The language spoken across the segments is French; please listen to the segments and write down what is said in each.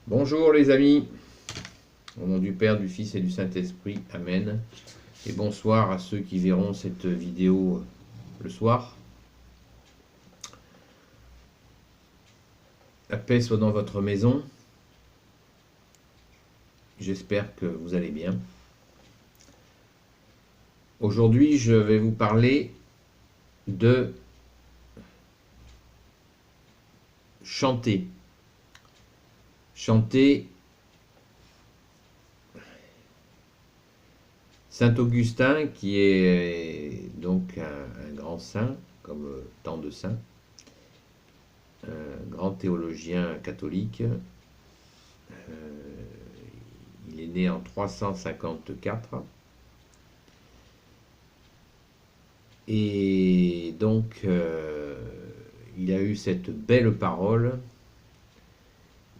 Bonjour les amis, au nom du Père, du Fils et du Saint-Esprit, Amen. Et bonsoir à ceux qui verront cette vidéo le soir. La paix soit dans votre maison. J'espère que vous allez bien. Aujourd'hui, je vais vous parler de chanter. Chanter Saint Augustin, qui est donc un grand saint, comme tant de saints, un grand théologien catholique. Il est né en 354. Et donc, il a eu cette belle parole.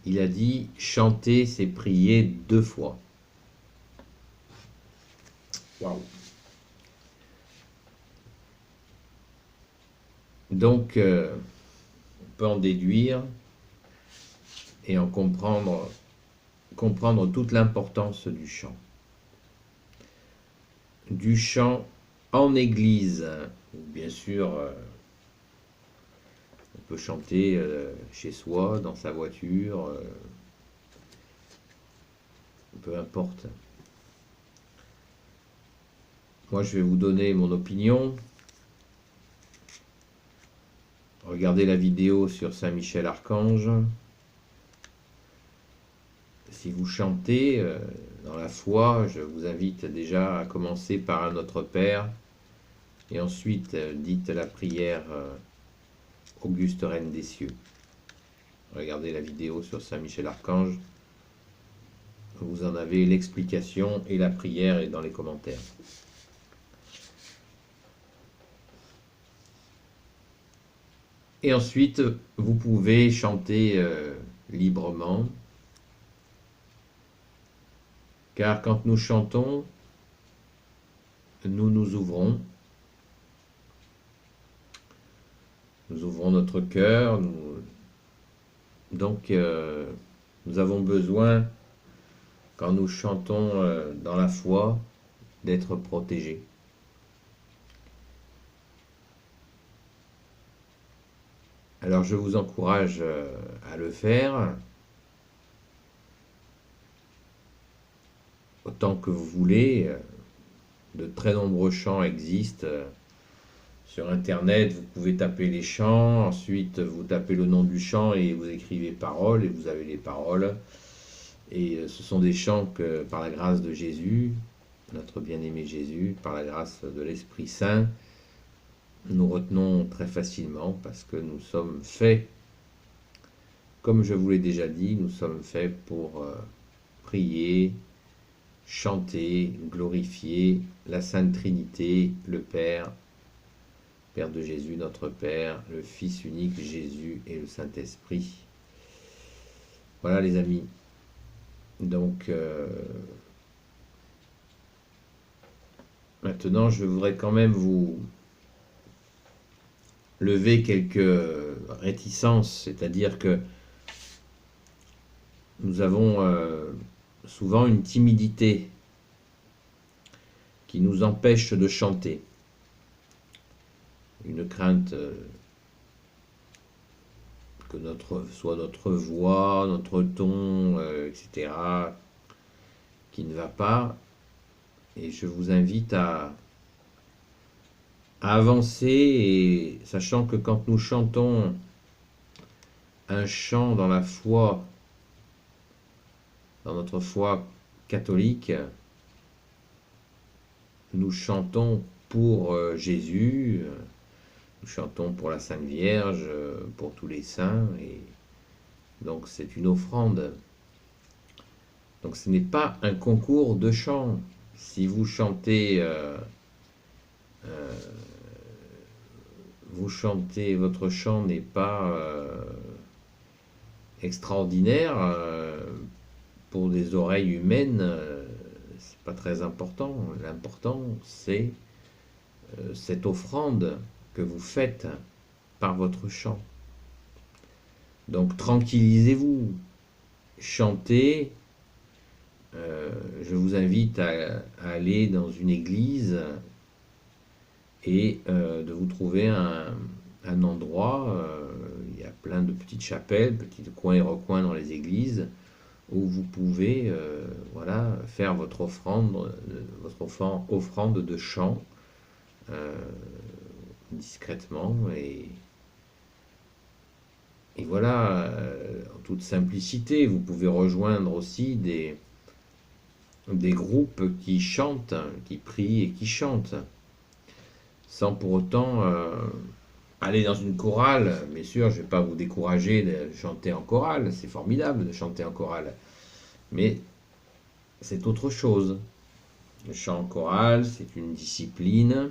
Il a dit « Chanter, c'est prier 2 fois ». Waouh! Donc, on peut en déduire et en comprendre toute l'importance du chant. Du chant en église. Bien sûr, on peut chanter chez soi, dans sa voiture, peu importe. Moi, je vais vous donner mon opinion. Regardez la vidéo sur Saint Michel Archange. Si vous chantez dans la foi, je vous invite déjà à commencer par un Notre Père et ensuite dites la prière Auguste Reine des cieux. Regardez la vidéo sur Saint Michel Archange. Vous en avez l'explication et la prière est dans les commentaires. Et ensuite, vous pouvez chanter librement. Car quand nous chantons, nous nous ouvrons. Nous ouvrons notre cœur. Donc, nous avons besoin, quand nous chantons dans la foi, d'être protégés. Alors, je vous encourage à le faire autant que vous voulez. De très nombreux chants existent. Sur Internet, vous pouvez taper les chants, ensuite vous tapez le nom du chant et vous écrivez paroles et vous avez les paroles. Et ce sont des chants que, par la grâce de Jésus, notre bien-aimé Jésus, par la grâce de l'Esprit Saint, nous retenons très facilement parce que nous sommes faits, comme je vous l'ai déjà dit, nous sommes faits pour prier, chanter, glorifier la Sainte Trinité, le Père, Père de Jésus, notre Père, le Fils unique Jésus et le Saint-Esprit. Voilà les amis. Donc, maintenant, je voudrais quand même vous lever quelques réticences, c'est-à-dire que nous avons souvent une timidité qui nous empêche de chanter, une crainte que soit notre voix, notre ton, etc., qui ne va pas. Et je vous invite à avancer, et sachant que quand nous chantons un chant dans la foi, dans notre foi catholique, nous chantons pour Jésus, nous chantons pour la Sainte Vierge, pour tous les saints, et donc c'est une offrande. Donc ce n'est pas un concours de chant. Si vous chantez, votre chant n'est pas extraordinaire, pour des oreilles humaines, c'est pas très important. L'important, c'est cette offrande que vous faites par votre chant. Donc tranquillisez-vous chanter, je vous invite à aller dans une église et de vous trouver un endroit, il y a plein de petites chapelles, petits coins et recoins dans les églises, où vous pouvez voilà, faire votre offrande de chant discrètement et voilà, en toute simplicité. Vous pouvez rejoindre aussi des groupes qui chantent, qui prient et qui chantent, sans pour autant aller dans une chorale. Bien sûr, je ne vais pas vous décourager de chanter en chorale, c'est formidable de chanter en chorale, mais c'est autre chose. Le chant en chorale, c'est une discipline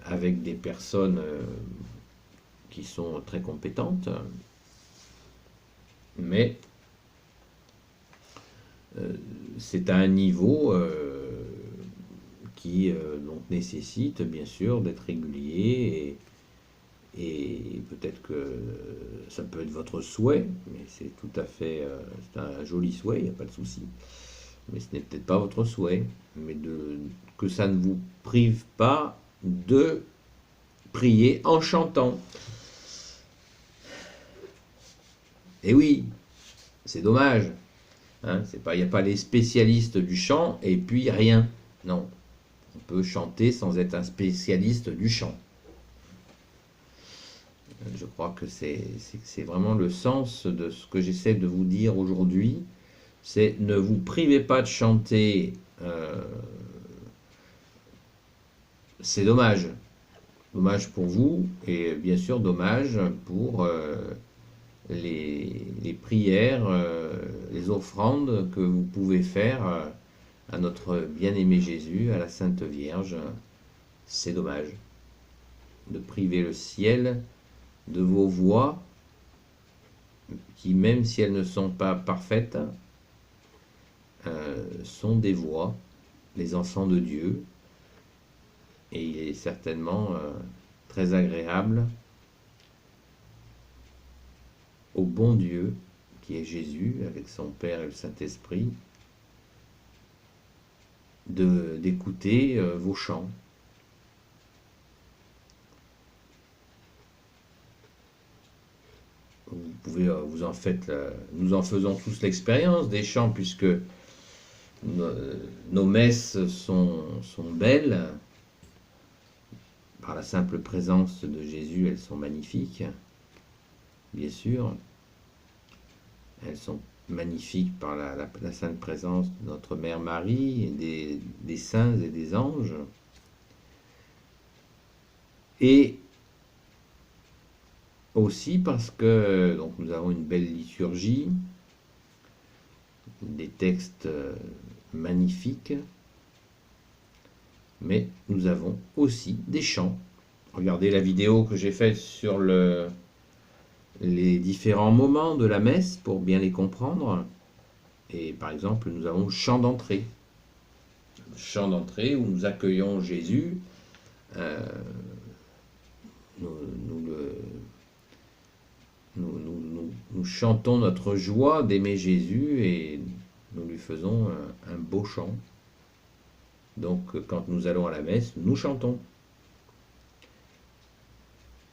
avec des personnes qui sont très compétentes, mais c'est à un niveau qui donc nécessite bien sûr d'être régulier et peut-être que ça peut être votre souhait, mais c'est tout à fait c'est un joli souhait, il n'y a pas de souci. Mais ce n'est peut-être pas votre souhait, mais que ça ne vous prive pas de prier en chantant. Et oui, c'est dommage. Hein, il n'y a pas les spécialistes du chant et puis rien. Non, on peut chanter sans être un spécialiste du chant. Je crois que c'est vraiment le sens de ce que j'essaie de vous dire aujourd'hui. C'est ne vous privez pas de chanter. C'est dommage. Dommage pour vous et bien sûr dommage pour les prières, les offrandes que vous pouvez faire à notre bien-aimé Jésus, à la Sainte Vierge. C'est dommage de priver le ciel de vos voix qui, même si elles ne sont pas parfaites, sont des voix, les enfants de Dieu. Et il est certainement très agréable au bon Dieu, qui est Jésus, avec son Père et le Saint-Esprit, d'écouter vos chants. Vous pouvez, nous en faisons tous l'expérience des chants, puisque nos messes sont belles. Par la simple présence de Jésus, elles sont magnifiques, bien sûr. Elles sont magnifiques par la sainte présence de notre Mère Marie, et des saints et des anges. Et aussi parce que donc, nous avons une belle liturgie, des textes magnifiques, mais nous avons aussi des chants. Regardez la vidéo que j'ai faite sur les différents moments de la messe pour bien les comprendre. Et par exemple, nous avons le chant d'entrée. Le chant d'entrée où nous accueillons Jésus. Nous chantons notre joie d'aimer Jésus et nous lui faisons un beau chant. Donc quand nous allons à la messe, nous chantons.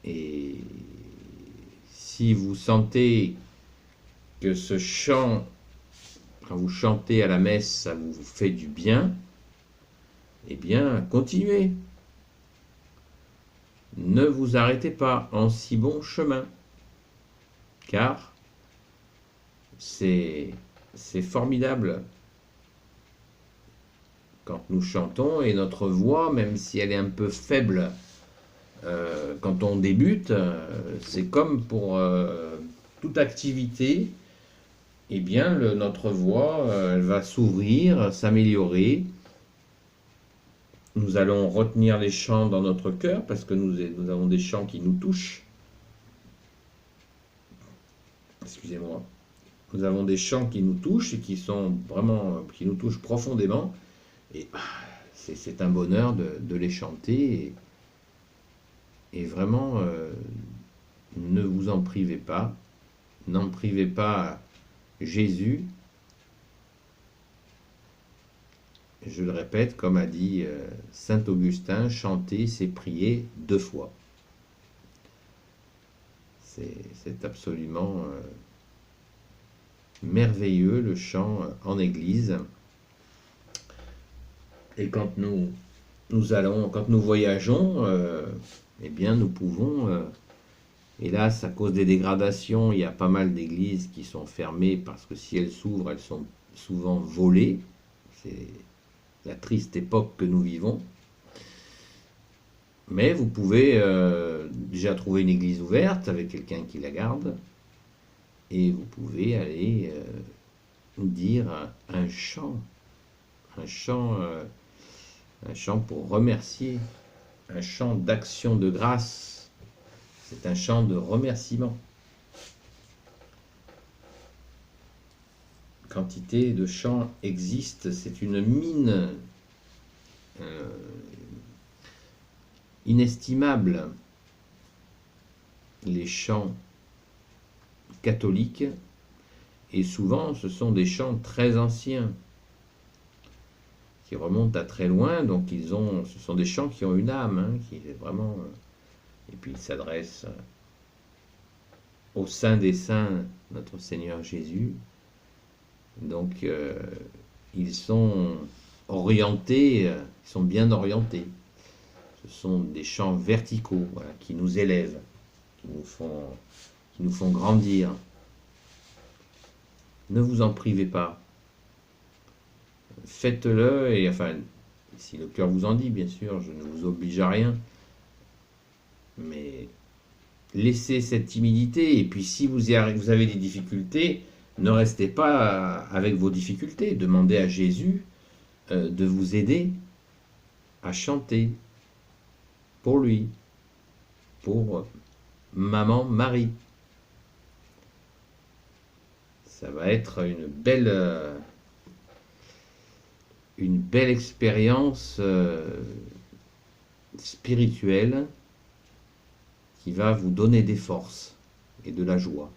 Et si vous sentez que ce chant, quand vous chantez à la messe, ça vous fait du bien, eh bien, continuez. Ne vous arrêtez pas en si bon chemin, car c'est formidable. Quand nous chantons, et notre voix, même si elle est un peu faible, quand on débute, c'est comme pour toute activité, eh bien notre voix, elle va s'ouvrir, s'améliorer. Nous allons retenir les chants dans notre cœur, parce que nous avons des chants qui nous touchent. Excusez-moi. Nous avons des chants qui nous touchent et qui nous touchent profondément. Et c'est un bonheur de les chanter. Et vraiment, ne vous en privez pas. N'en privez pas Jésus, je le répète, comme a dit saint Augustin, chanter, c'est prier 2 fois. C'est absolument merveilleux le chant en église. Et quand nous allons, quand nous voyageons, eh bien nous pouvons, hélas à cause des dégradations, il y a pas mal d'églises qui sont fermées parce que si elles s'ouvrent, elles sont souvent volées. C'est la triste époque que nous vivons. Mais vous pouvez déjà trouver une église ouverte avec quelqu'un qui la garde. Et vous pouvez aller dire un chant pour remercier, un chant d'action de grâce. C'est un chant de remerciement. Quantité de chants existent, c'est une mine inestimable. Les chants catholiques, et souvent ce sont des chants très anciens qui remontent à très loin, donc ce sont des chants qui ont une âme, hein, qui est vraiment, et puis ils s'adressent au Saint des Saints, notre Seigneur Jésus. Donc ils sont orientés, ils sont bien orientés. Ce sont des chants verticaux, voilà, qui nous élèvent, qui nous font grandir. Ne vous en privez pas. Faites-le, et enfin, si le cœur vous en dit, bien sûr, je ne vous oblige à rien. Mais laissez cette timidité, et puis si vous avez des difficultés, ne restez pas avec vos difficultés. Demandez à Jésus de vous aider à chanter pour lui, pour maman Marie. Ça va être une belle expérience spirituelle qui va vous donner des forces et de la joie.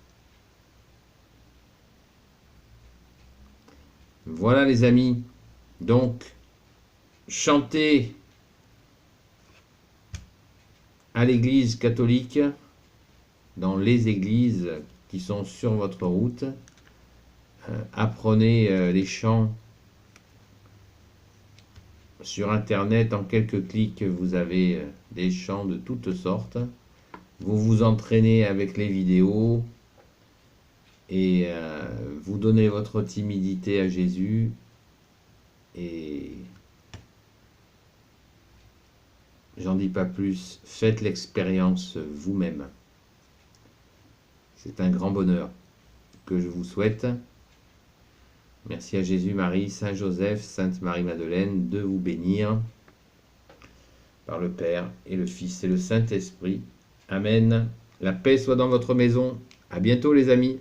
Voilà les amis, donc chantez à l'église catholique, dans les églises qui sont sur votre route, apprenez les chants sur internet, en quelques clics vous avez des chants de toutes sortes, vous vous entraînez avec les vidéos, et vous donnez votre timidité à Jésus, et j'en dis pas plus, faites l'expérience vous-même. C'est un grand bonheur que je vous souhaite. Merci à Jésus, Marie, Saint Joseph, Sainte Marie-Madeleine de vous bénir par le Père et le Fils et le Saint-Esprit. Amen. La paix soit dans votre maison. À bientôt les amis.